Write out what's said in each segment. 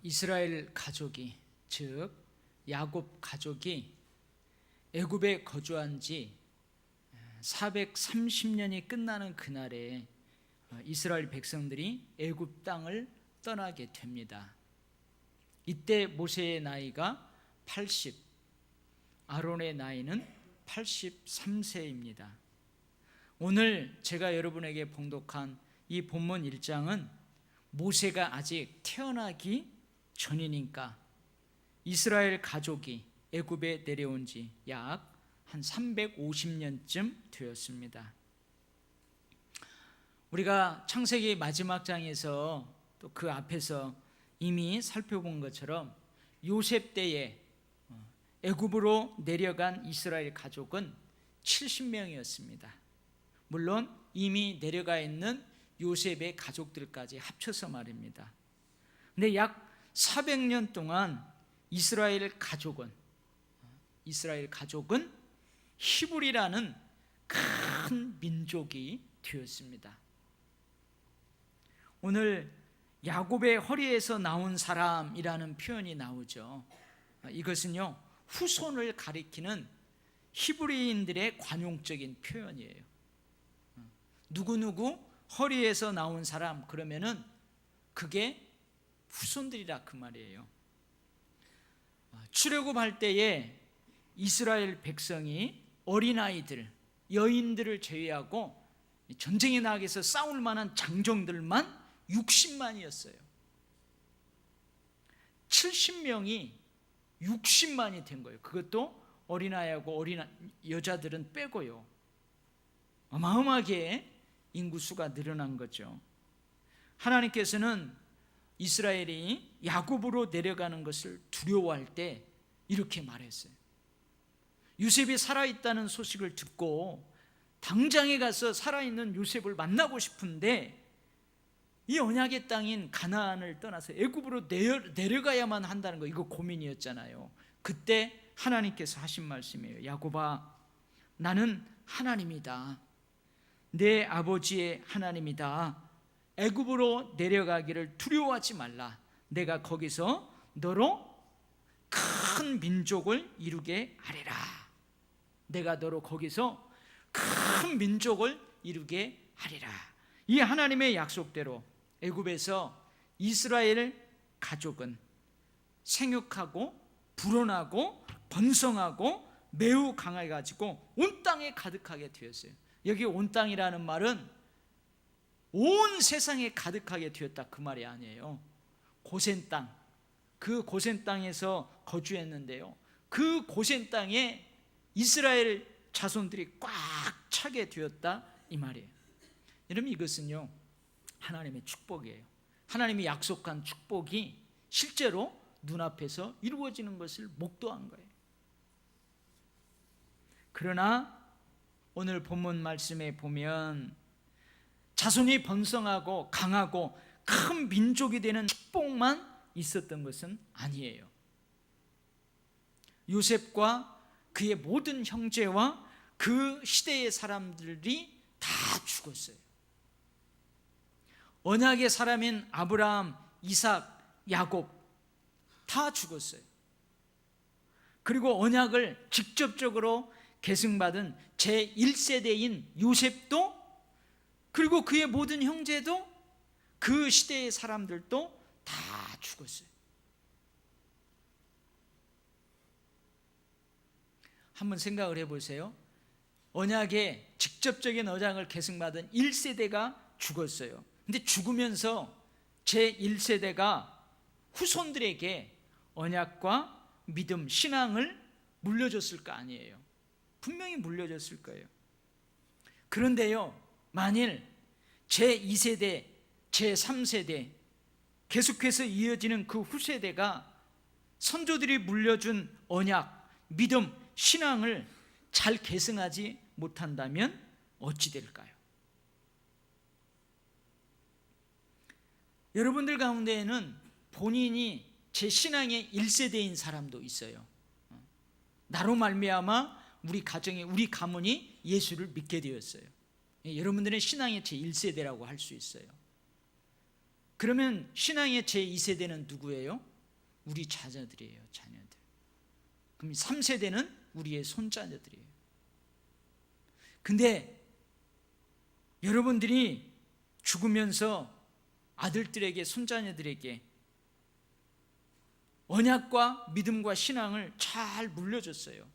이스라엘 가족이, 즉 야곱 가족이 애굽에 거주한 지 430년이 끝나는 그날에 이스라엘 백성들이 애굽 땅을 떠나게 됩니다. 이때 모세의 나이가 80, 아론의 나이는 83세입니다. 오늘 제가 여러분에게 봉독한 이 본문 1장은 모세가 아직 태어나기 전이니까 이스라엘 가족이 애굽에 내려온 지 약 한 350년쯤 되었습니다. 우리가 창세기 마지막 장에서 또 그 앞에서 이미 살펴본 것처럼 요셉 때에 애굽으로 내려간 이스라엘 가족은 70명이었습니다. 물론 이미 내려가 있는 요셉의 가족들까지 합쳐서 말입니다. 근데 약 400년 동안 이스라엘 가족은 히브리라는 큰 민족이 되었습니다. 오늘 야곱의 허리에서 나온 사람이라는 표현이 나오죠. 이것은요, 후손을 가리키는 히브리인들의 관용적인 표현이에요. 누구누구 허리에서 나온 사람 그러면은 그게 후손들이라 그 말이에요. 출애굽할 때에 이스라엘 백성이 어린아이들, 여인들을 제외하고 전쟁에 나가서 싸울 만한 장정들만 60만이었어요. 70명이 60만이 된 거예요. 그것도 어린아이하고 여자들은 빼고요. 어마어마하게 인구수가 늘어난 거죠. 하나님께서는 이스라엘이 야곱으로 내려가는 것을 두려워할 때 이렇게 말했어요. 요셉이 살아있다는 소식을 듣고 당장에 가서 살아있는 요셉을 만나고 싶은데 이 언약의 땅인 가나안을 떠나서 애굽으로 내려가야만 한다는 거, 이거 고민이었잖아요. 그때 하나님께서 하신 말씀이에요. 야곱아, 나는 하나님이다. 내 아버지의 하나님이다. 애굽으로 내려가기를 두려워하지 말라. 내가 거기서 너로 큰 민족을 이루게 하리라. 내가 너로 거기서 큰 민족을 이루게 하리라. 이 하나님의 약속대로 애굽에서 이스라엘 가족은 생육하고 불어나고 번성하고 매우 강해가지고 온 땅에 가득하게 되었어요. 여기 온 땅이라는 말은 온 세상에 가득하게 되었다 그 말이 아니에요. 고센 땅, 그 고센 땅에서 거주했는데요, 그 고센 땅에 이스라엘 자손들이 꽉 차게 되었다 이 말이에요. 여러분, 이것은요 하나님의 축복이에요. 하나님이 약속한 축복이 실제로 눈앞에서 이루어지는 것을 목도한 거예요. 그러나 오늘 본문 말씀에 보면 자손이 번성하고 강하고 큰 민족이 되는 축복만 있었던 것은 아니에요. 요셉과 그의 모든 형제와 그 시대의 사람들이 다 죽었어요. 언약의 사람인 아브라함, 이삭, 야곱 다 죽었어요. 그리고 언약을 직접적으로 계승받은 제1세대인 요셉도, 그리고 그의 모든 형제도, 그 시대의 사람들도 다 죽었어요. 한번 생각을 해보세요. 언약의 직접적인 언약을 계승받은 1세대가 죽었어요. 근데 죽으면서 제1세대가 후손들에게 언약과 믿음, 신앙을 물려줬을 거 아니에요. 분명히 물려줬을 거예요. 그런데요, 만일 제2세대, 제3세대 계속해서 이어지는 그 후세대가 선조들이 물려준 언약, 믿음, 신앙을 잘 계승하지 못한다면 어찌 될까요? 여러분들 가운데에는 본인이 제 신앙의 1세대인 사람도 있어요. 나로 말미암아 우리 가정에, 우리 가문이 예수를 믿게 되었어요. 여러분들은 신앙의 제1세대라고 할 수 있어요. 그러면 신앙의 제2세대는 누구예요? 우리 자녀들이에요. 자녀들. 그럼 3세대는 우리의 손자녀들이에요. 근데 여러분들이 죽으면서 아들들에게, 손자녀들에게 언약과 믿음과 신앙을 잘 물려줬어요.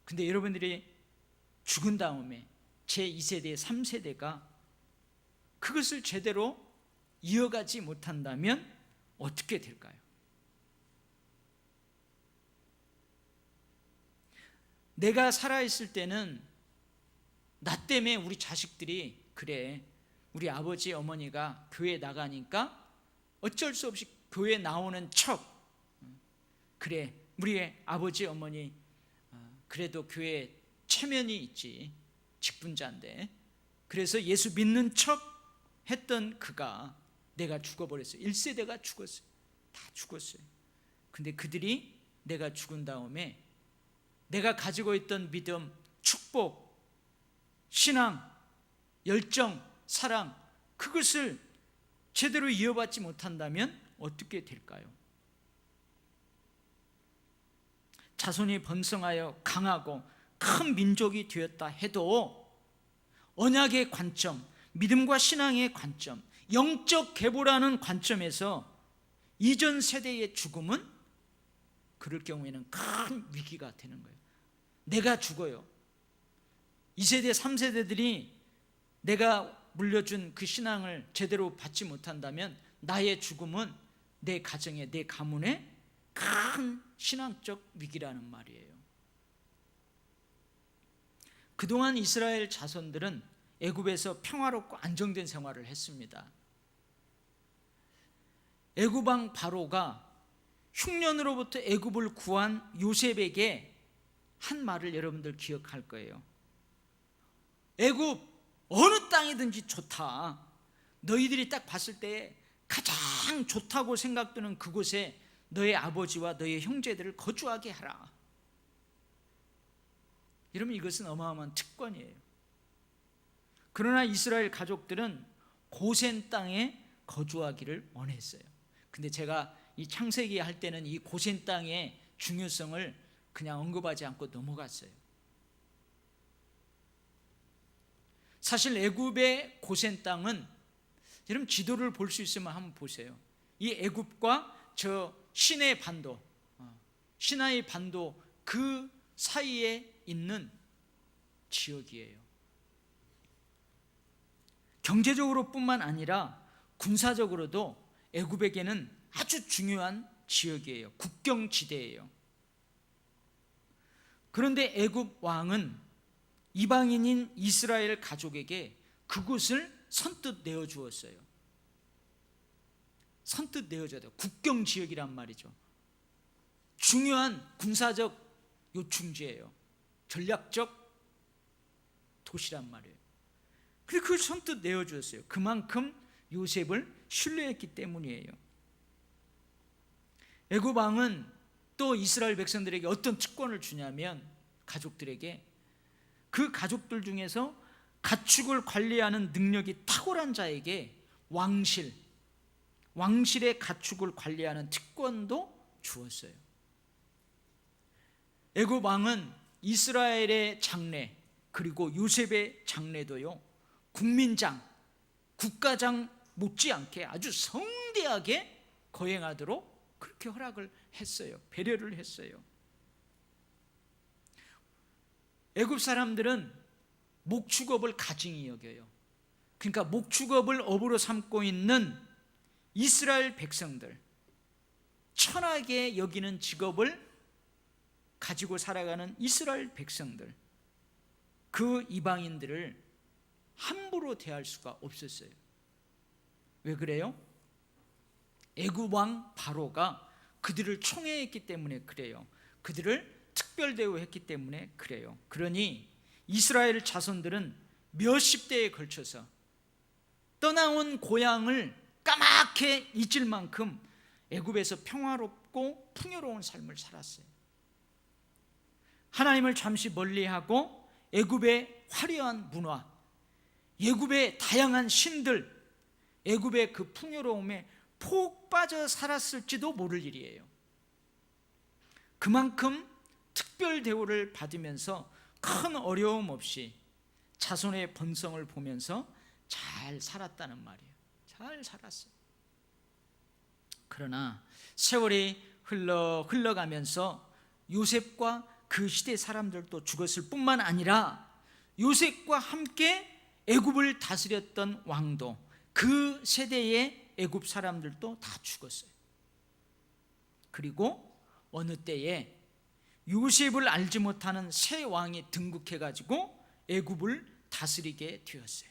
근데 여러분들이 죽은 다음에 제2세대, 3세대가 그것을 제대로 이어가지 못한다면 어떻게 될까요? 내가 살아있을 때는 나 때문에 우리 자식들이, 그래, 우리 아버지 어머니가 교회 나가니까 어쩔 수 없이 교회 나오는 척, 그래, 우리 아버지 어머니 그래도 교회에 체면이 있지, 직분자인데, 그래서 예수 믿는 척 했던 그가 내가 죽어버렸어요. 1세대가 죽었어요. 다 죽었어요. 근데 그들이 내가 죽은 다음에 내가 가지고 있던 믿음, 축복, 신앙, 열정, 사랑, 그것을 제대로 이어받지 못한다면 어떻게 될까요? 자손이 번성하여 강하고 큰 민족이 되었다 해도 언약의 관점, 믿음과 신앙의 관점, 영적 계보라는 관점에서 이전 세대의 죽음은 그럴 경우에는 큰 위기가 되는 거예요. 내가 죽어요. 2세대, 3세대들이 내가 물려준 그 신앙을 제대로 받지 못한다면 나의 죽음은 내 가정에, 내 가문에 큰 신앙적 위기라는 말이에요. 그동안 이스라엘 자손들은 애굽에서 평화롭고 안정된 생활을 했습니다. 애굽 왕 바로가 흉년으로부터 애굽을 구한 요셉에게 한 말을 여러분들 기억할 거예요. 애굽 어느 땅이든지 좋다. 너희들이 딱 봤을 때 가장 좋다고 생각되는 그곳에 너의 아버지와 너의 형제들을 거주하게 하라. 여러분, 이것은 어마어마한 특권이에요. 그러나 이스라엘 가족들은 고센 땅에 거주하기를 원했어요. 근데 제가 이 창세기 할 때는 이 고센 땅의 중요성을 그냥 언급하지 않고 넘어갔어요. 사실 애굽의 고센 땅은, 여러분 지도를 볼 수 있으면 한번 보세요. 이 애굽과 저 시내 반도, 시나이 반도 그 사이에 있는 지역이에요. 경제적으로 뿐만 아니라 군사적으로도 애굽에게는 아주 중요한 지역이에요. 국경지대예요. 그런데 애굽 왕은 이방인인 이스라엘 가족에게 그곳을 선뜻 내어주었어요. 선뜻 내어줘야 국경지역이란 말이죠. 중요한 군사적 요충지예요. 전략적 도시란 말이에요. 그래서 그걸 선뜻 내어주었어요. 그만큼 요셉을 신뢰했기 때문이에요. 애굽 왕은 또 이스라엘 백성들에게 어떤 특권을 주냐면, 가족들에게 그 가족들 중에서 가축을 관리하는 능력이 탁월한 자에게 왕실의 가축을 관리하는 특권도 주었어요. 애굽 왕은 이스라엘의 장래, 그리고 요셉의 장래도요, 국민장, 국가장 못지않게 아주 성대하게 거행하도록 그렇게 허락을 했어요. 배려를 했어요. 애굽 사람들은 목축업을 가증히 여겨요. 그러니까 목축업을 업으로 삼고 있는 이스라엘 백성들, 천하게 여기는 직업을 가지고 살아가는 이스라엘 백성들, 그 이방인들을 함부로 대할 수가 없었어요. 왜 그래요? 애굽 왕 바로가 그들을 총애했기 때문에 그래요. 그들을 특별 대우했기 때문에 그래요. 그러니 이스라엘 자손들은 몇십 대에 걸쳐서 떠나온 고향을 까맣게 잊을 만큼 애굽에서 평화롭고 풍요로운 삶을 살았어요. 하나님을 잠시 멀리하고 애굽의 화려한 문화, 애굽의 다양한 신들, 애굽의 그 풍요로움에 폭 빠져 살았을지도 모를 일이에요. 그만큼 특별 대우를 받으면서 큰 어려움 없이 자손의 번성을 보면서 잘 살았다는 말이에요. 잘 살았어요. 그러나 세월이 흘러가면서 요셉과 그 시대 사람들도 죽었을 뿐만 아니라 요셉과 함께 애굽을 다스렸던 왕도, 그 세대의 애굽 사람들도 다 죽었어요. 그리고 어느 때에 요셉을 알지 못하는 새 왕이 등극해가지고 애굽을 다스리게 되었어요.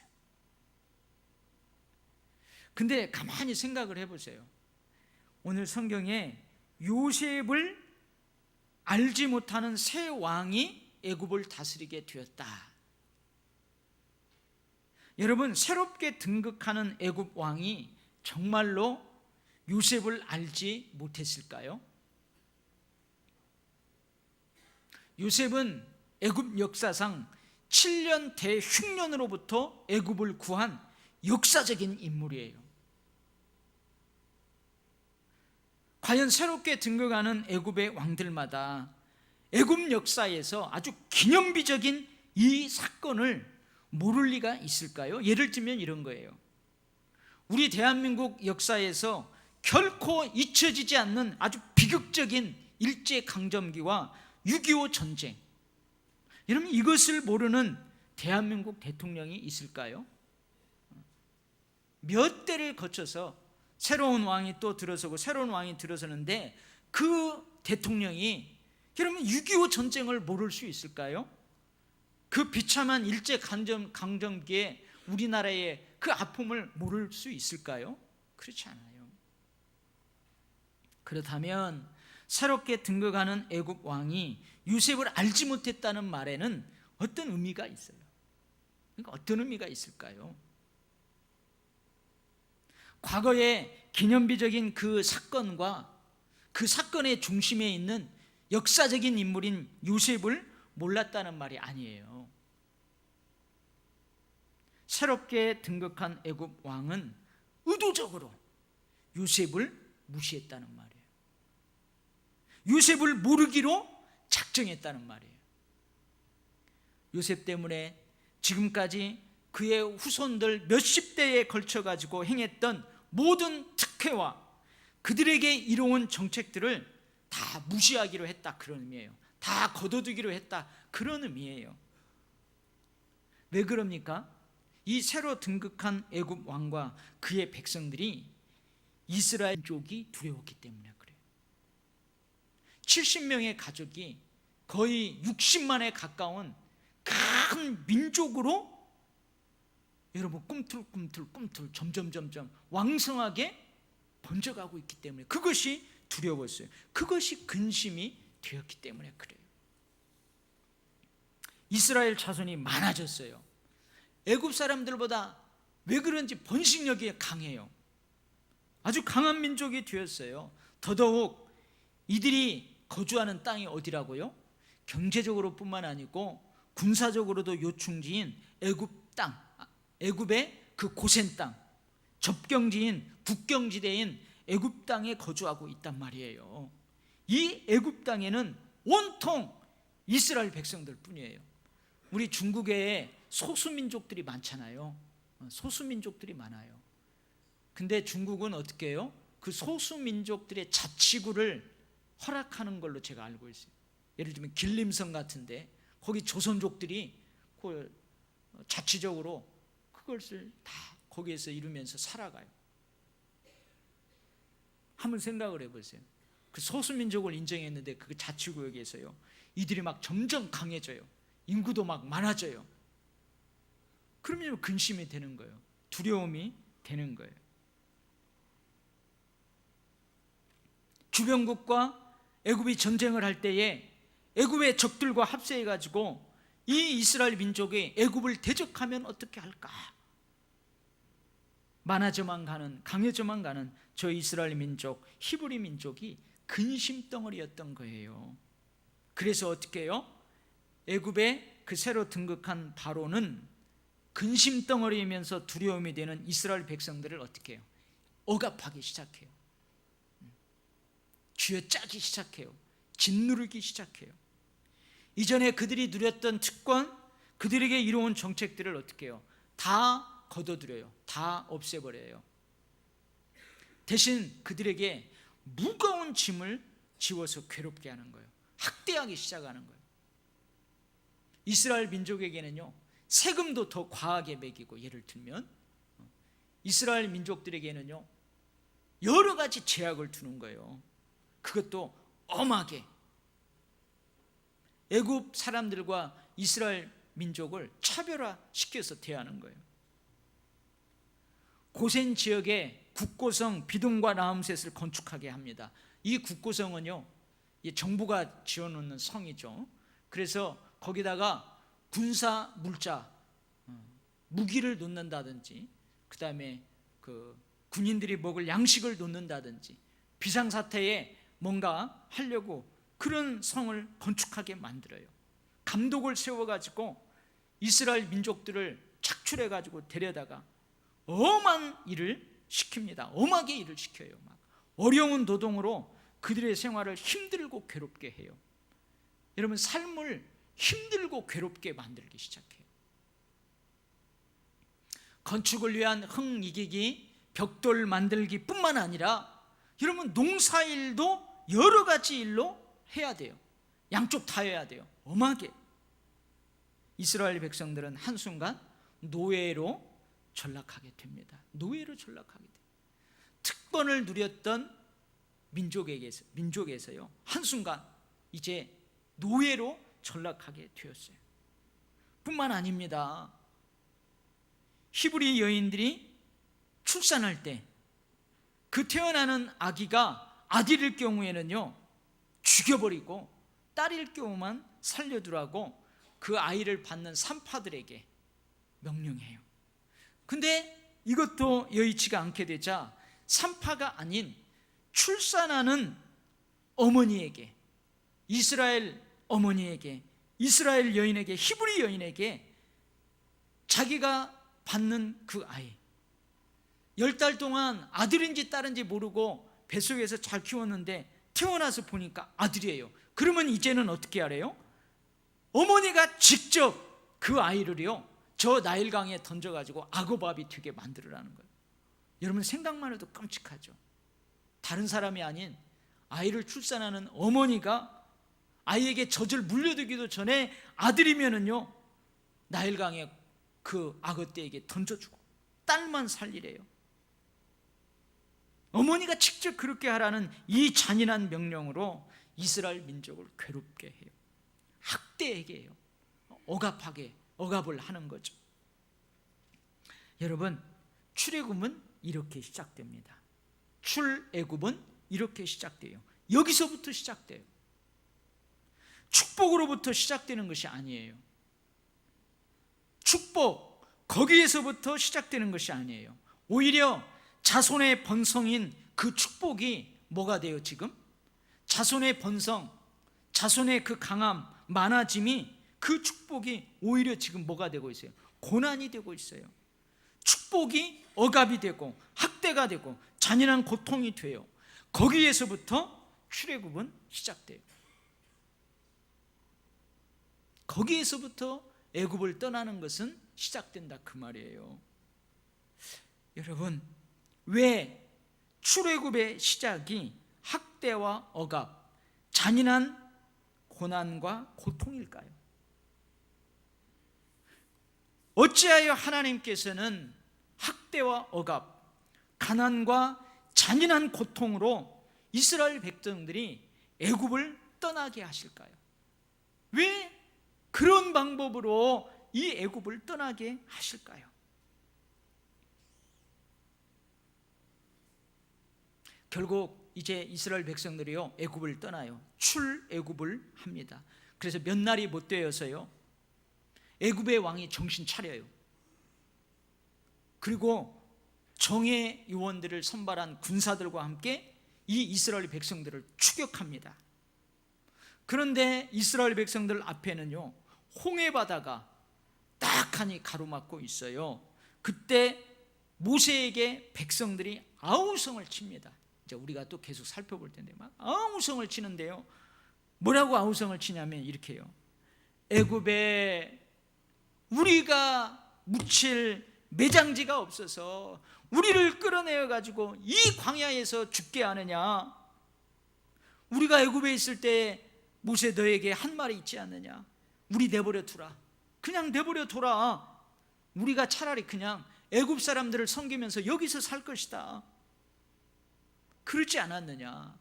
근데 가만히 생각을 해보세요. 오늘 성경에 요셉을 알지 못하는 새 왕이 애굽을 다스리게 되었다. 여러분, 새롭게 등극하는 애굽 왕이 정말로 요셉을 알지 못했을까요? 요셉은 애굽 역사상 7년 대흉년으로부터 애굽을 구한 역사적인 인물이에요. 과연 새롭게 등극하는 애굽의 왕들마다 애굽 역사에서 아주 기념비적인 이 사건을 모를 리가 있을까요? 예를 들면 이런 거예요. 우리 대한민국 역사에서 결코 잊혀지지 않는 아주 비극적인 일제강점기와 6.25 전쟁, 여러분 이것을 모르는 대한민국 대통령이 있을까요? 몇 대를 거쳐서 새로운 왕이 또 들어서고 새로운 왕이 들어서는데 그 대통령이 여러분 6.25 전쟁을 모를 수 있을까요? 그 비참한 일제강점기에 우리나라의 그 아픔을 모를 수 있을까요? 그렇지 않아요. 그렇다면 새롭게 등극하는 애굽 왕이 요셉을 알지 못했다는 말에는 어떤 의미가 있어요? 그러니까 어떤 의미가 있을까요? 과거의 기념비적인 그 사건과 그 사건의 중심에 있는 역사적인 인물인 요셉을 몰랐다는 말이 아니에요. 새롭게 등극한 애굽 왕은 의도적으로 요셉을 무시했다는 말이에요. 요셉을 모르기로 작정했다는 말이에요. 요셉 때문에 지금까지 그의 후손들 몇십 대에 걸쳐 가지고 행했던 모든 특혜와 그들에게 이뤄온 정책들을 다 무시하기로 했다, 그런 의미예요. 다 거둬두기로 했다, 그런 의미예요. 왜 그럽니까? 이 새로 등극한 애굽 왕과 그의 백성들이 이스라엘 민족이 두려웠기 때문에 그래요. 70명의 가족이 거의 60만에 가까운 큰 민족으로 여러분 꿈틀꿈틀 점점 왕성하게 번져가고 있기 때문에 그것이 두려웠어요. 그것이 근심이 되었기 때문에 그래요. 이스라엘 자손이 많아졌어요. 애굽 사람들보다 왜 그런지 번식력이 강해요. 아주 강한 민족이 되었어요. 더더욱 이들이 거주하는 땅이 어디라고요? 경제적으로 뿐만 아니고 군사적으로도 요충지인 애굽 땅, 애굽의 그 고센 땅, 접경지인 국경지대인 애굽 땅에 거주하고 있단 말이에요. 이 애굽 땅에는 온통 이스라엘 백성들 뿐이에요. 우리 중국에 소수민족들이 많잖아요. 소수민족들이 많아요. 근데 중국은 어떻게 해요? 그 소수민족들의 자치구를 허락하는 걸로 제가 알고 있어요. 예를 들면 길림성 같은데 거기 조선족들이 그 자치적으로 그것을 다 거기에서 이루면서 살아가요. 한번 생각을 해보세요. 그 소수민족을 인정했는데 그 자치구역에서요, 이들이 막 점점 강해져요. 인구도 막 많아져요. 그러면 근심이 되는 거예요. 두려움이 되는 거예요. 주변국과 애굽이 전쟁을 할 때에 애굽의 적들과 합세해 가지고 이 이스라엘 민족이 애굽을 대적하면 어떻게 할까? 많아져만 가는, 강해져만 가는 저 이스라엘 민족, 히브리 민족이 근심덩어리였던 거예요. 그래서 어떻게 해요? 애굽의 그 새로 등극한 바로는 근심덩어리이면서 두려움이 되는 이스라엘 백성들을 어떻게 해요? 억압하기 시작해요. 쥐어짜기 시작해요. 짓누르기 시작해요. 이전에 그들이 누렸던 특권, 그들에게 이루어온 정책들을 어떻게 해요? 다 걷어들여요. 다 없애버려요. 대신 그들에게 무거운 짐을 지워서 괴롭게 하는 거예요. 학대하기 시작하는 거예요. 이스라엘 민족에게는요, 세금도 더 과하게 매기고, 예를 들면 이스라엘 민족들에게는요 여러 가지 제약을 두는 거예요. 그것도 엄하게. 애굽 사람들과 이스라엘 민족을 차별화시켜서 대하는 거예요. 고센 지역에 국고성 비둠과 라암셋을 건축하게 합니다. 이 국고성은요, 정부가 지어놓는 성이죠. 그래서 거기다가 군사 물자, 무기를 놓는다든지, 그 다음에 군인들이 먹을 양식을 놓는다든지, 비상사태에 뭔가 하려고 그런 성을 건축하게 만들어요. 감독을 세워가지고 이스라엘 민족들을 착출해가지고 데려다가 엄한 일을 시킵니다. 엄하게 일을 시켜요. 막 어려운 노동으로 그들의 생활을 힘들고 괴롭게 해요. 여러분, 삶을 힘들고 괴롭게 만들기 시작해요. 건축을 위한 흙 이기기, 벽돌 만들기 뿐만 아니라 여러분, 농사일도 여러 가지 일로 해야 돼요. 양쪽 다 해야 돼요. 엄하게. 이스라엘 백성들은 한순간 노예로 전락하게 됩니다. 노예로 전락하게 돼요. 특권을 누렸던 민족에서요, 한순간 이제 노예로 전락하게 되었어요. 뿐만 아닙니다. 히브리 여인들이 출산할 때 그 태어나는 아기가 아들일 경우에는요 죽여버리고, 딸일 경우만 살려두라고 그 아이를 받는 산파들에게 명령해요. 근데 이것도 여의치가 않게 되자 산파가 아닌 출산하는 어머니에게, 이스라엘 어머니에게, 이스라엘 여인에게, 히브리 여인에게 자기가 받는 그 아이, 10달 동안 아들인지 딸인지 모르고 뱃속에서 잘 키웠는데 태어나서 보니까 아들이에요. 그러면 이제는 어떻게 하래요? 어머니가 직접 그 아이를요 저 나일강에 던져가지고 악어밥이 되게 만들으라는 거예요. 여러분, 생각만 해도 끔찍하죠. 다른 사람이 아닌 아이를 출산하는 어머니가 아이에게 젖을 물려두기도 전에 아들이면은요 나일강에 그 악어떼에게 던져주고 딸만 살리래요. 어머니가 직접 그렇게 하라는 이 잔인한 명령으로 이스라엘 민족을 괴롭게 해요. 학대하게 해요. 억압을 하는 거죠. 여러분, 출애굽은 이렇게 시작됩니다. 출애굽은 이렇게 시작돼요. 여기서부터 시작돼요. 축복으로부터 시작되는 것이 아니에요. 축복, 거기에서부터 시작되는 것이 아니에요. 오히려 자손의 번성인 그 축복이 뭐가 돼요? 지금 자손의 번성, 자손의 그 강함, 많아짐이, 그 축복이 오히려 지금 뭐가 되고 있어요? 고난이 되고 있어요. 축복이 억압이 되고 학대가 되고 잔인한 고통이 돼요. 거기에서부터 출애굽은 시작돼요. 거기에서부터 애굽을 떠나는 것은 시작된다, 그 말이에요. 여러분, 왜 출애굽의 시작이 학대와 억압, 잔인한 고난과 고통일까요? 어찌하여 하나님께서는 학대와 억압, 가난과 잔인한 고통으로 이스라엘 백성들이 애굽을 떠나게 하실까요? 왜 그런 방법으로 이 애굽을 떠나게 하실까요? 결국 이제 이스라엘 백성들이요 애굽을 떠나요. 출애굽을 합니다. 그래서 몇 날이 못 되어서요 애굽의 왕이 정신 차려요. 그리고 정예 요원들을 선발한 군사들과 함께 이 이스라엘 백성들을 추격합니다. 그런데 이스라엘 백성들 앞에는요 홍해 바다가 딱하니 가로막고 있어요. 그때 모세에게 백성들이 아우성을 칩니다. 이제 우리가 또 계속 살펴볼 텐데 막 아우성을 치는데요. 뭐라고 아우성을 치냐면 이렇게요. 애굽에 우리가 묻힐 매장지가 없어서 우리를 끌어내어 가지고 이 광야에서 죽게 하느냐? 우리가 애굽에 있을 때 모세 너에게 한 말이 있지 않느냐? 우리 내버려 두라. 그냥 내버려 둬라. 우리가 차라리 그냥 애굽 사람들을 섬기면서 여기서 살 것이다. 그렇지 않았느냐?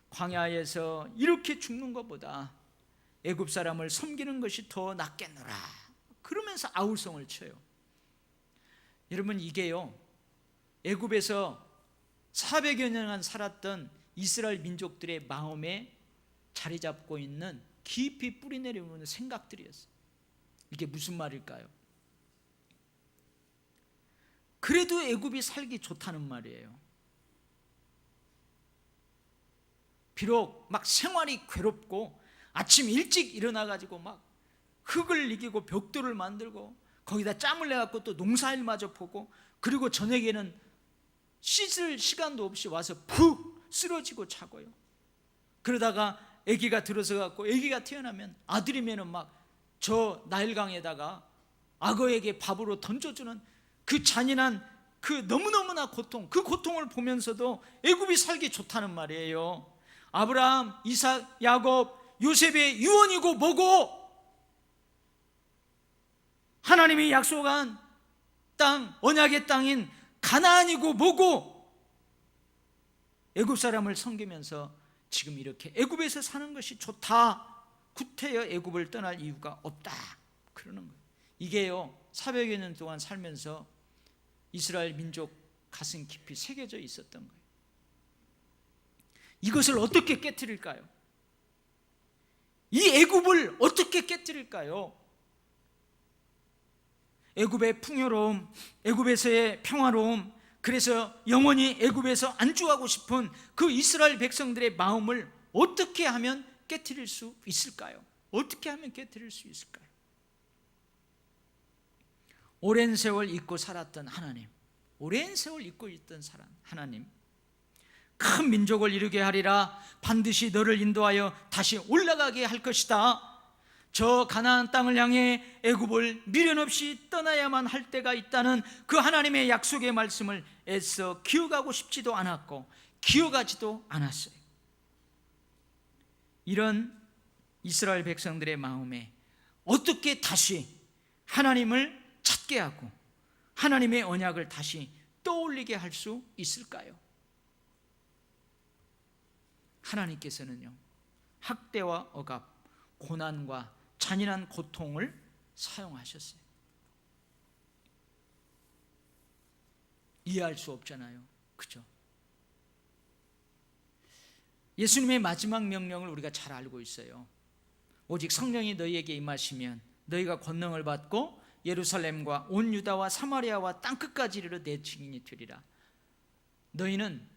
광야에서 이렇게 죽는 것보다 애굽 사람을 섬기는 것이 더 낫겠노라. 그러면서 아우성을 쳐요. 여러분, 이게요, 애굽에서 400여 년간 살았던 이스라엘 민족들의 마음에 자리 잡고 있는 깊이 뿌리 내려오는 생각들이었어요. 이게 무슨 말일까요? 그래도 애굽이 살기 좋다는 말이에요. 비록 막 생활이 괴롭고 아침 일찍 일어나가지고 막 흙을 이기고 벽돌을 만들고 거기다 짬을 내갖고 또 농사일마저 보고, 그리고 저녁에는 씻을 시간도 없이 와서 푹 쓰러지고 자고요. 그러다가 아기가 들어서 갖고 아기가 태어나면 아들이면은 막 저 나일강에다가 악어에게 밥으로 던져주는 그 잔인한 그 너무너무나 고통, 그 고통을 보면서도 애굽이 살기 좋다는 말이에요. 아브라함, 이삭, 야곱, 요셉의 유언이고 뭐고, 하나님이 약속한 땅, 언약의 땅인 가나안이고 뭐고, 애굽 사람을 섬기면서 지금 이렇게 애굽에서 사는 것이 좋다, 구태여 애굽을 떠날 이유가 없다, 그러는 거예요. 이게요, 400여 년 동안 살면서 이스라엘 민족 가슴 깊이 새겨져 있었던 거예요. 이것을 어떻게 깨트릴까요? 이 애굽을 어떻게 깨트릴까요? 애굽의 풍요로움, 애굽에서의 평화로움, 그래서 영원히 애굽에서 안주하고 싶은 그 이스라엘 백성들의 마음을 어떻게 하면 깨트릴 수 있을까요? 어떻게 하면 깨트릴 수 있을까요? 오랜 세월 잊고 살았던 하나님, 오랜 세월 잊고 있던 하나님, 큰 민족을 이루게 하리라. 반드시 너를 인도하여 다시 올라가게 할 것이다. 저 가나안 땅을 향해 애굽을 미련 없이 떠나야만 할 때가 있다는 그 하나님의 약속의 말씀을 애써 기억하고 싶지도 않았고 기억하지도 않았어요. 이런 이스라엘 백성들의 마음에 어떻게 다시 하나님을 찾게 하고 하나님의 언약을 다시 떠올리게 할 수 있을까요? 하나님께서는요, 학대와 억압, 고난과 잔인한 고통을 사용하셨어요. 이해할 수 없잖아요, 그죠? 예수님의 마지막 명령을 우리가 잘 알고 있어요. 오직 성령이 너희에게 임하시면 너희가 권능을 받고 예루살렘과 온 유다와 사마리아와 땅끝까지 이르러 내 증인이 되리라. 너희는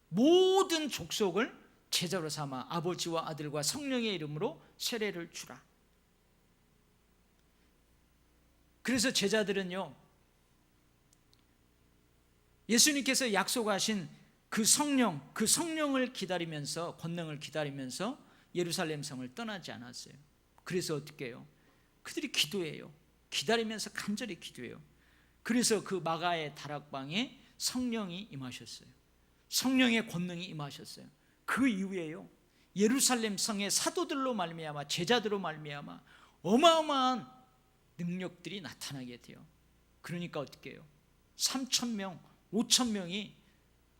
모든 족속을 제자로 삼아 아버지와 아들과 성령의 이름으로 세례를 주라. 그래서 제자들은요, 예수님께서 약속하신 그 성령을 기다리면서, 권능을 기다리면서 예루살렘 성을 떠나지 않았어요. 그래서 어떻게 해요? 그들이 기도해요. 기다리면서 간절히 기도해요. 그래서 그 마가의 다락방에 성령이 임하셨어요. 성령의 권능이 임하셨어요. 그 이후에요, 예루살렘 성의 사도들로 말미암아, 제자들로 말미암아 어마어마한 능력들이 나타나게 돼요. 그러니까 어떻게 해요? 3,000명, 5,000명이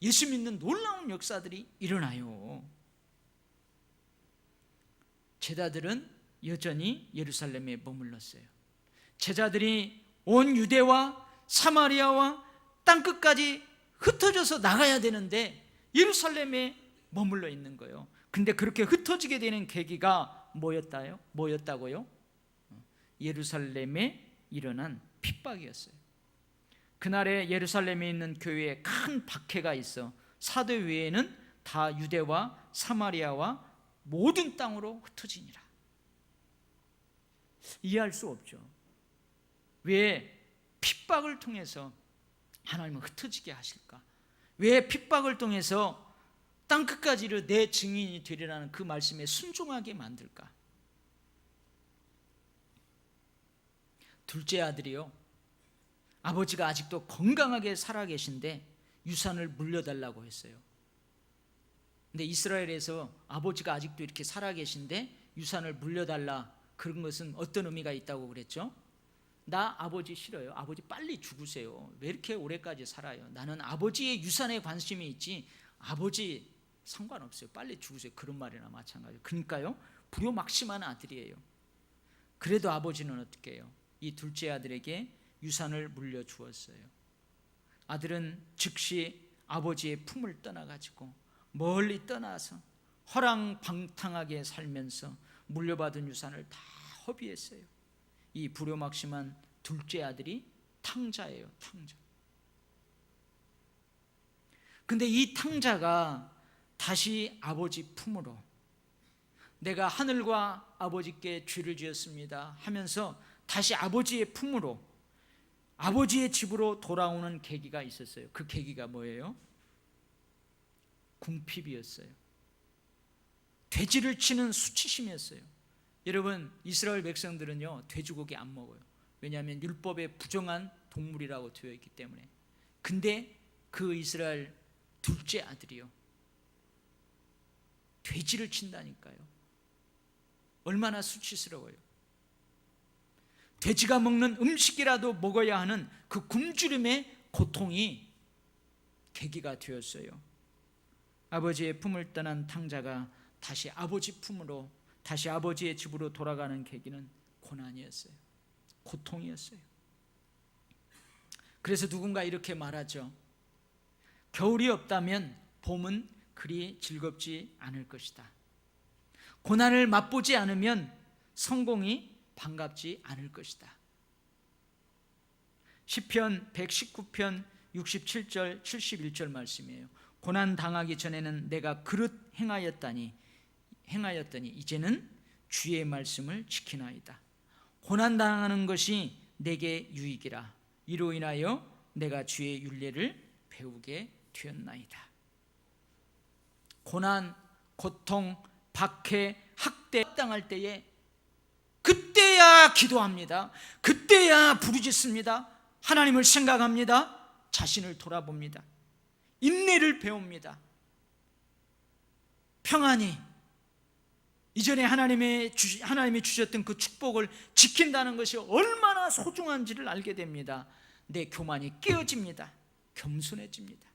예수 믿는 놀라운 역사들이 일어나요. 제자들은 여전히 예루살렘에 머물렀어요. 제자들이 온 유대와 사마리아와 땅끝까지 흩어져서 나가야 되는데 예루살렘에 머물러 있는 거예요. 근데 그렇게 흩어지게 되는 계기가 뭐였다고요? 예루살렘에 일어난 핍박이었어요. 그날에 예루살렘에 있는 교회에 큰 박해가 있어 사도 외에는 다 유대와 사마리아와 모든 땅으로 흩어지니라. 이해할 수 없죠. 왜 핍박을 통해서 하나님은 흩어지게 하실까? 왜 핍박을 통해서 땅끝까지 이르 내 증인이 되리라는 그 말씀에 순종하게 만들까? 둘째 아들이요, 아버지가 아직도 건강하게 살아계신데 유산을 물려달라고 했어요. 근데 이스라엘에서 아버지가 아직도 이렇게 살아계신데 유산을 물려달라, 그런 것은 어떤 의미가 있다고 그랬죠? 나 아버지 싫어요. 아버지 빨리 죽으세요. 왜 이렇게 오래까지 살아요? 나는 아버지의 유산에 관심이 있지 아버지 상관없어요. 빨리 죽으세요. 그런 말이나 마찬가지예요. 그러니까요, 불효막심한 아들이에요. 그래도 아버지는 어떻게 해요? 이 둘째 아들에게 유산을 물려주었어요. 아들은 즉시 아버지의 품을 떠나가지고 멀리 떠나서 허랑방탕하게 살면서 물려받은 유산을 다 허비했어요. 이 불효막심한 둘째 아들이 탕자예요. 탕자. 근데 이 탕자가 다시 아버지 품으로, 내가 하늘과 아버지께 죄를 지었습니다 하면서 다시 아버지의 품으로, 아버지의 집으로 돌아오는 계기가 있었어요. 그 계기가 뭐예요? 궁핍이었어요. 돼지를 치는 수치심이었어요. 여러분, 이스라엘 백성들은요, 돼지고기 안 먹어요. 왜냐하면 율법에 부정한 동물이라고 되어 있기 때문에. 근데 그 이스라엘 둘째 아들이요, 돼지를 친다니까요. 얼마나 수치스러워요. 돼지가 먹는 음식이라도 먹어야 하는 그 굶주림의 고통이 계기가 되었어요. 아버지의 품을 떠난 탕자가 다시 아버지 품으로, 다시 아버지의 집으로 돌아가는 계기는 고난이었어요. 고통이었어요. 그래서 누군가 이렇게 말하죠. 겨울이 없다면 봄은 그리 즐겁지 않을 것이다. 고난을 맛보지 않으면 성공이 반갑지 않을 것이다. 시편 119편 67절 71절 말씀이에요. 고난 당하기 전에는 내가 그릇 행하였더니 이제는 주의 말씀을 지키나이다. 고난 당하는 것이 내게 유익이라. 이로 인하여 내가 주의 율례를 배우게 되었나이다. 고난, 고통, 박해, 학대 당할 때에 그때야 기도합니다. 그때야 부르짖습니다. 하나님을 생각합니다. 자신을 돌아봅니다. 인내를 배웁니다. 평안히 이전에 하나님이 주셨던 그 축복을 지킨다는 것이 얼마나 소중한지를 알게 됩니다. 내 교만이 깨어집니다. 겸손해집니다.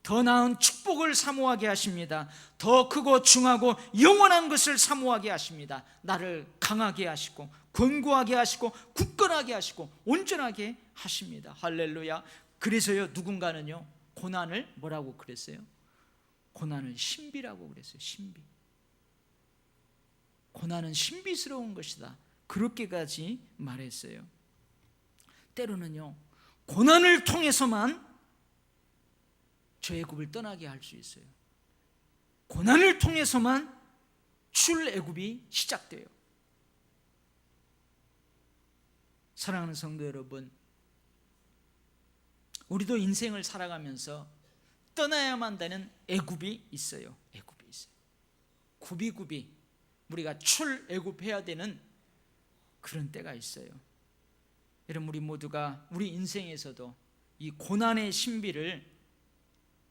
더 나은 축복을 사모하게 하십니다. 더 크고 중하고 영원한 것을 사모하게 하십니다. 나를 강하게 하시고 견고하게 하시고 굳건하게 하시고 온전하게 하십니다. 할렐루야. 그래서요, 누군가는요, 고난을 뭐라고 그랬어요? 고난을 신비라고 그랬어요. 신비. 고난은 신비스러운 것이다. 그렇게까지 말했어요. 때로는요, 고난을 통해서만 저애굽을 떠나게 할 수 있어요. 고난을 통해서만 출애굽이 시작돼요. 사랑하는 성도 여러분, 우리도 인생을 살아가면서 떠나야만 되는 애굽이 있어요. 애굽이 있어요. 굽이굽이 우리가 출애굽해야 되는 그런 때가 있어요. 여러분, 우리 모두가 우리 인생에서도 이 고난의 신비를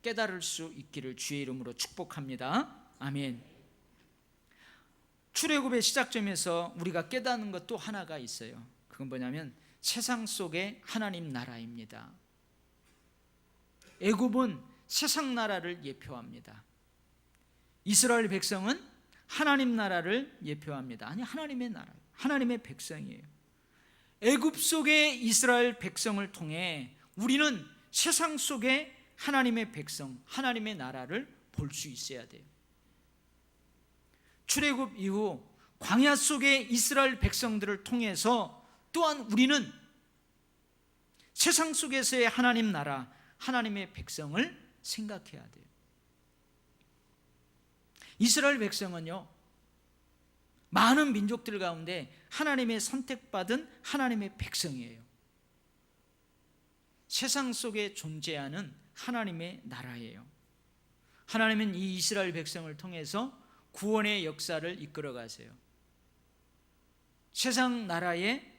깨달을 수 있기를 주의 이름으로 축복합니다. 아멘. 출애굽의 시작점에서 우리가 깨닫는 것 또 하나가 있어요. 그건 뭐냐면 세상 속의 하나님 나라입니다. 애굽은 세상 나라를 예표합니다. 이스라엘 백성은 하나님 나라를 예표합니다. 아니, 하나님의 나라, 하나님의 백성이에요. 애굽 속의 이스라엘 백성을 통해 우리는 세상 속의 하나님의 백성, 하나님의 나라를 볼 수 있어야 돼요. 출애굽 이후 광야 속의 이스라엘 백성들을 통해서 또한 우리는 세상 속에서의 하나님 나라, 하나님의 백성을 생각해야 돼요. 이스라엘 백성은요, 많은 민족들 가운데 하나님의 선택받은 하나님의 백성이에요. 세상 속에 존재하는 하나님의 나라예요. 하나님은 이 이스라엘 백성을 통해서 구원의 역사를 이끌어 가세요. 세상 나라에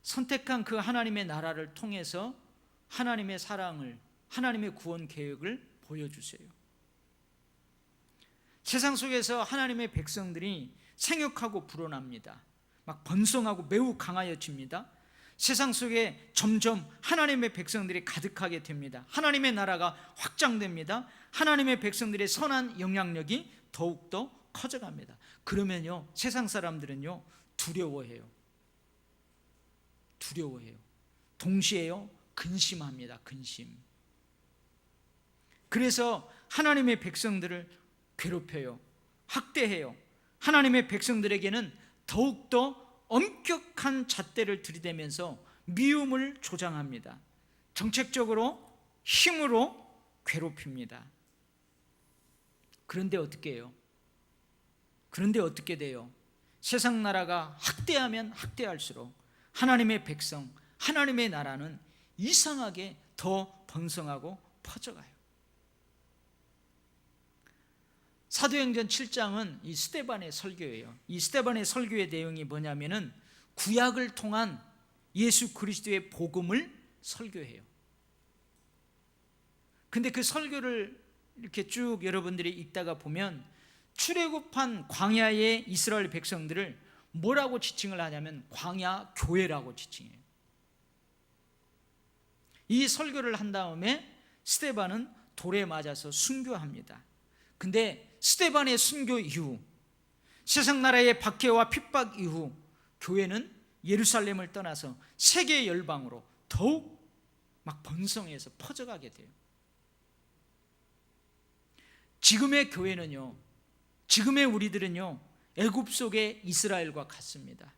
선택한 그 하나님의 나라를 통해서 하나님의 사랑을, 하나님의 구원 계획을 보여주세요. 세상 속에서 하나님의 백성들이 생육하고 불어납니다. 막 번성하고 매우 강하여집니다. 세상 속에 점점 하나님의 백성들이 가득하게 됩니다. 하나님의 나라가 확장됩니다. 하나님의 백성들의 선한 영향력이 더욱더 커져갑니다. 그러면요, 세상 사람들은요 두려워해요. 동시에요 근심합니다. 근심. 그래서 하나님의 백성들을 괴롭혀요. 학대해요. 하나님의 백성들에게는 더욱더 엄격한 잣대를 들이대면서 미움을 조장합니다. 정책적으로 힘으로 괴롭힙니다. 그런데 어떻게 해요? 그런데 어떻게 돼요? 세상 나라가 학대하면 학대할수록 하나님의 백성, 하나님의 나라는 이상하게 더 번성하고 퍼져가요. 사도행전 7장은 이 스데반의 설교예요. 이 스데반의 설교의 내용이 뭐냐면은 구약을 통한 예수 그리스도의 복음을 설교해요. 근데 그 설교를 이렇게 쭉 여러분들이 읽다가 보면 출애굽한 광야의 이스라엘 백성들을 뭐라고 지칭을 하냐면 광야 교회라고 지칭해요. 이 설교를 한 다음에 스데반은 돌에 맞아서 순교합니다. 근데 스데반의 순교 이후, 세상 나라의 박해와 핍박 이후 교회는 예루살렘을 떠나서 세계 열방으로 더욱 막 번성해서 퍼져가게 돼요. 지금의 교회는요, 지금의 우리들은요 애굽 속의 이스라엘과 같습니다.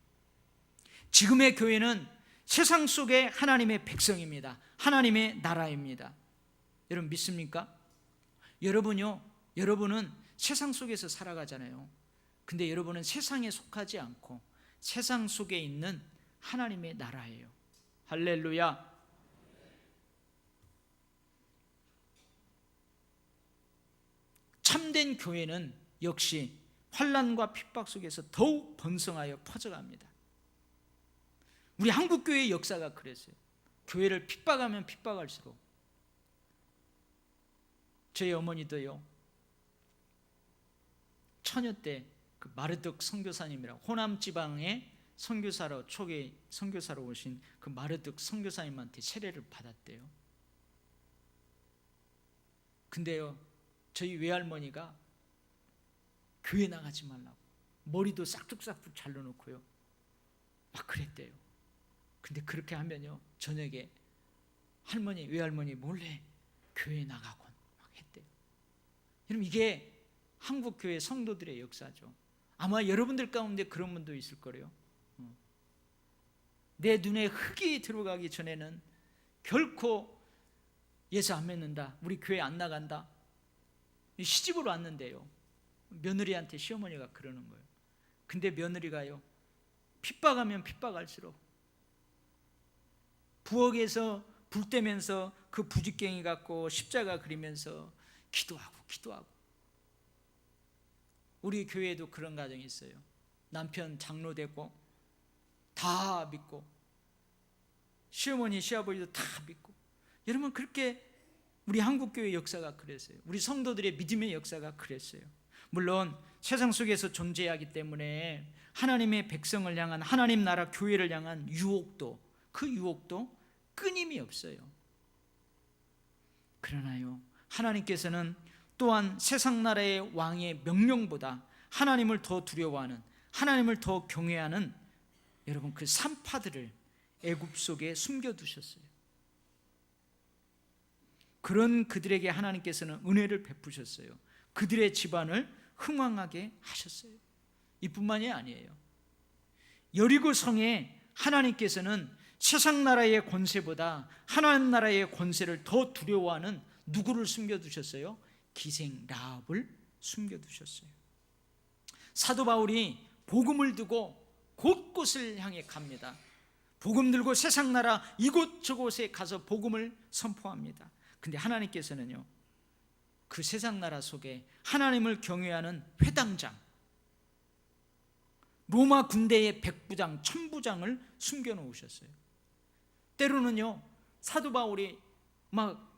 지금의 교회는 세상 속의 하나님의 백성입니다. 하나님의 나라입니다. 여러분 믿습니까? 여러분은 세상 속에서 살아가잖아요. 근데 여러분은 세상에 속하지 않고 세상 속에 있는 하나님의 나라예요. 할렐루야. 참된 교회는 역시 환난과 핍박 속에서 더욱 번성하여 퍼져갑니다. 우리 한국교회의 역사가 그랬어요. 교회를 핍박하면 핍박할수록. 저희 어머니도요, 처녀 때 그 마르득 선교사님이라고 호남 지방에 선교사로 초기 선교사로 오신 그 마르득 선교사님한테 세례를 받았대요. 근데요, 저희 외할머니가 교회 나가지 말라고 머리도 싹둑싹둑 잘라놓고요 막 그랬대요. 근데 그렇게 하면요 저녁에 외할머니 몰래 교회 나가곤 막 했대요. 여러분 이게 한국교회 성도들의 역사죠. 아마 여러분들 가운데 그런 분도 있을 거래요. 내 눈에 흙이 들어가기 전에는 결코 예수 안 믿는다, 우리 교회 안 나간다. 시집으로 왔는데요 며느리한테 시어머니가 그러는 거예요. 근데 며느리가요 핍박하면 핍박할수록 부엌에서 불 떼면서 그 부직갱이 갖고 십자가 그리면서 기도하고 우리 교회에도 그런 가정이 있어요. 남편 장로 되고 다 믿고 시어머니 시아버지도 다 믿고. 여러분 그렇게 우리 한국교회 역사가 그랬어요. 우리 성도들의 믿음의 역사가 그랬어요. 물론 세상 속에서 존재하기 때문에 하나님의 백성을 향한, 하나님 나라 교회를 향한 그 유혹도 끊임이 없어요. 그러나요 하나님께서는 또한 세상 나라의 왕의 명령보다 하나님을 더 두려워하는, 하나님을 더 경외하는 여러분 그 산파들을 애굽 속에 숨겨두셨어요. 그런 그들에게 하나님께서는 은혜를 베푸셨어요. 그들의 집안을 흥왕하게 하셨어요. 이뿐만이 아니에요. 여리고 성에 하나님께서는 세상 나라의 권세보다 하나님 나라의 권세를 더 두려워하는 누구를 숨겨두셨어요? 기생 라합을 숨겨두셨어요. 사도 바울이 복음을 두고 곳곳을 향해 갑니다. 복음 들고 세상 나라 이곳저곳에 가서 복음을 선포합니다. 근데 하나님께서는요, 그 세상 나라 속에 하나님을 경외하는 회당장, 로마 군대의 백부장, 천부장을 숨겨놓으셨어요. 때로는요, 사도 바울이 막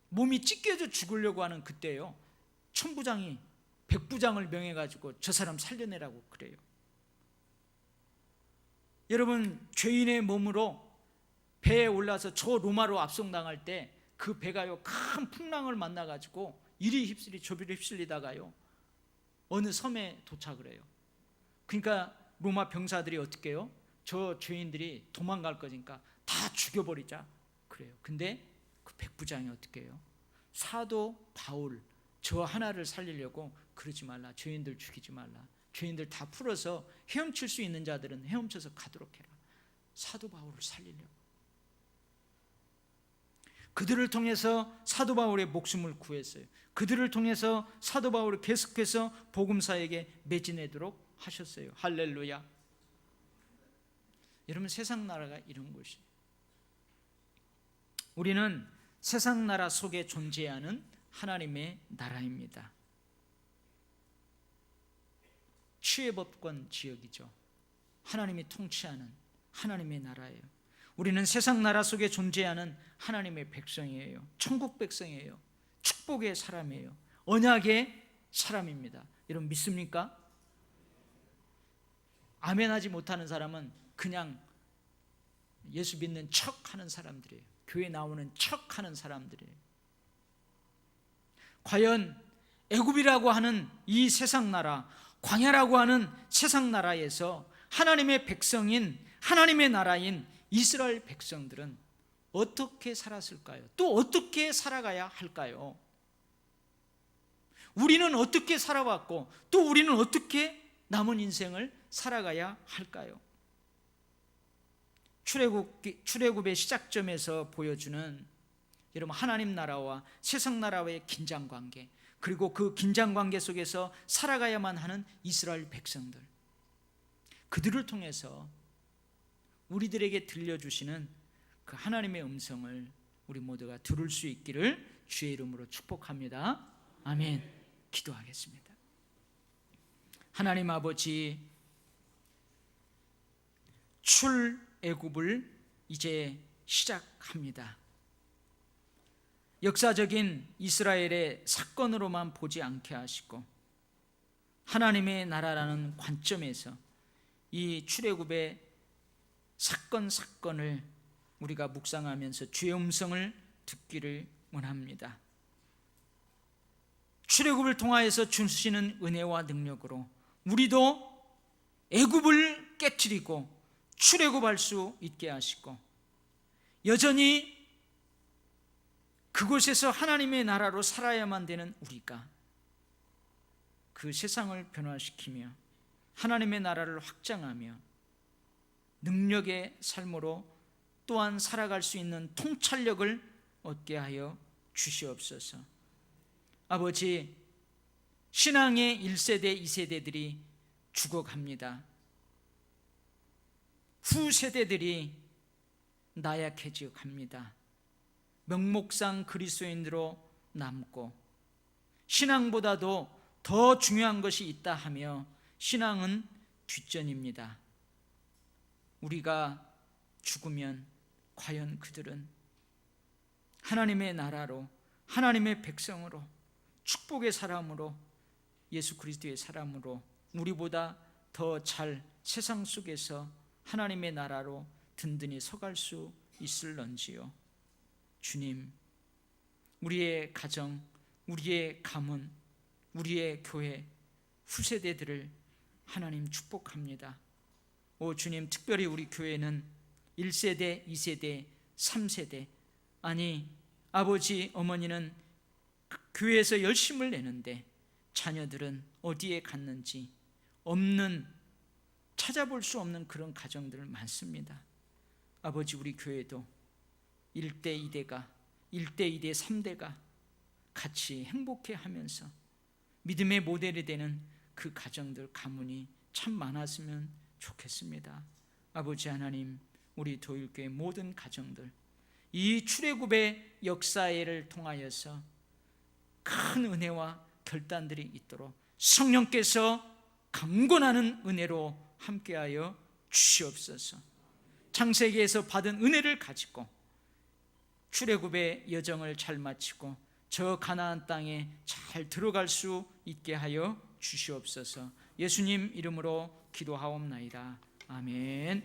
몸이 찢겨져 죽으려고 하는 그때요, 천부장이 백부장을 명해가지고 저 사람 살려내라고 그래요. 여러분, 죄인의 몸으로 배에 올라서 저 로마로 압송당할 때 그 배가요, 큰 풍랑을 만나가지고 이리 휩쓸리 저리 휩쓸리다가요, 어느 섬에 도착을 해요. 그러니까 로마 병사들이 어떻게 해요? 저 죄인들이 도망갈 거니까 다 죽여버리자 그래요. 근데 그 백부장이 어떻게 해요? 사도 바울 저 하나를 살리려고 그러지 말라, 죄인들 죽이지 말라, 죄인들 다 풀어서 헤엄칠 수 있는 자들은 헤엄쳐서 가도록 해라, 사도 바울을 살리려고. 그들을 통해서 사도 바울의 목숨을 구했어요. 그들을 통해서 사도 바울을 계속해서 복음사에게 매진하도록 하셨어요. 할렐루야. 여러분, 세상 나라가 이런 곳이에요. 우리는 세상 나라 속에 존재하는 하나님의 나라입니다. 치외법권 지역이죠. 하나님이 통치하는 하나님의 나라예요. 우리는 세상 나라 속에 존재하는 하나님의 백성이에요. 천국 백성이에요. 축복의 사람이에요. 언약의 사람입니다. 여러분 믿습니까? 아멘하지 못하는 사람은 그냥 예수 믿는 척하는 사람들이에요. 교회 나오는 척하는 사람들이에요. 과연 애굽이라고 하는 이 세상 나라, 광야라고 하는 세상 나라에서 하나님의 백성인, 하나님의 나라인 이스라엘 백성들은 어떻게 살았을까요? 또 어떻게 살아가야 할까요? 우리는 어떻게 살아왔고 또 우리는 어떻게 남은 인생을 살아가야 할까요? 출애굽의 시작점에서 보여주는 여러분 하나님 나라와 세상 나라와의 긴장관계, 그리고 그 긴장관계 속에서 살아가야만 하는 이스라엘 백성들, 그들을 통해서 우리들에게 들려주시는 그 하나님의 음성을 우리 모두가 들을 수 있기를 주의 이름으로 축복합니다. 아멘. 기도하겠습니다. 하나님 아버지, 출애굽을 이제 시작합니다. 역사적인 이스라엘의 사건으로만 보지 않게 하시고 하나님의 나라라는 관점에서 이 출애굽의 사건을 우리가 묵상하면서 주의 음성을 듣기를 원합니다. 출애굽을 통하여서 주시는 은혜와 능력으로 우리도 애굽을 깨트리고 출애굽할 수 있게 하시고, 여전히 그곳에서 하나님의 나라로 살아야만 되는 우리가 그 세상을 변화시키며 하나님의 나라를 확장하며 능력의 삶으로 또한 살아갈 수 있는 통찰력을 얻게 하여 주시옵소서. 아버지, 신앙의 1세대, 2세대들이 죽어갑니다. 후세대들이 나약해져 갑니다. 명목상 그리스도인으로 남고 신앙보다도 더 중요한 것이 있다 하며 신앙은 뒷전입니다. 우리가 죽으면 과연 그들은 하나님의 나라로, 하나님의 백성으로, 축복의 사람으로, 예수 그리스도의 사람으로 우리보다 더 잘 세상 속에서 하나님의 나라로 든든히 서갈 수 있을런지요. 주님, 우리의 가정, 우리의 가문, 우리의 교회, 후세대들을 하나님 축복합니다. 오 주님, 특별히 우리 교회는 1세대, 2세대, 3세대, 아니 아버지, 어머니는 교회에서 열심을 내는데 자녀들은 어디에 갔는지 없는, 찾아볼 수 없는 그런 가정들 많습니다. 아버지, 우리 교회도 1대, 2대가, 1대, 2대, 3대가 같이 행복해 하면서 믿음의 모델이 되는 그 가정들, 가문이 참 많았으면 좋겠습니다. 아버지 하나님, 우리 도율교회 모든 가정들 이 출애굽의 역사를 통하여서 큰 은혜와 결단들이 있도록 성령께서 강권하는 은혜로 함께하여 주시옵소서. 창세기에서 받은 은혜를 가지고 출애굽의 여정을 잘 마치고 저 가나안 땅에 잘 들어갈 수 있게 하여 주시옵소서. 예수님 이름으로 기도하옵나이다. 아멘.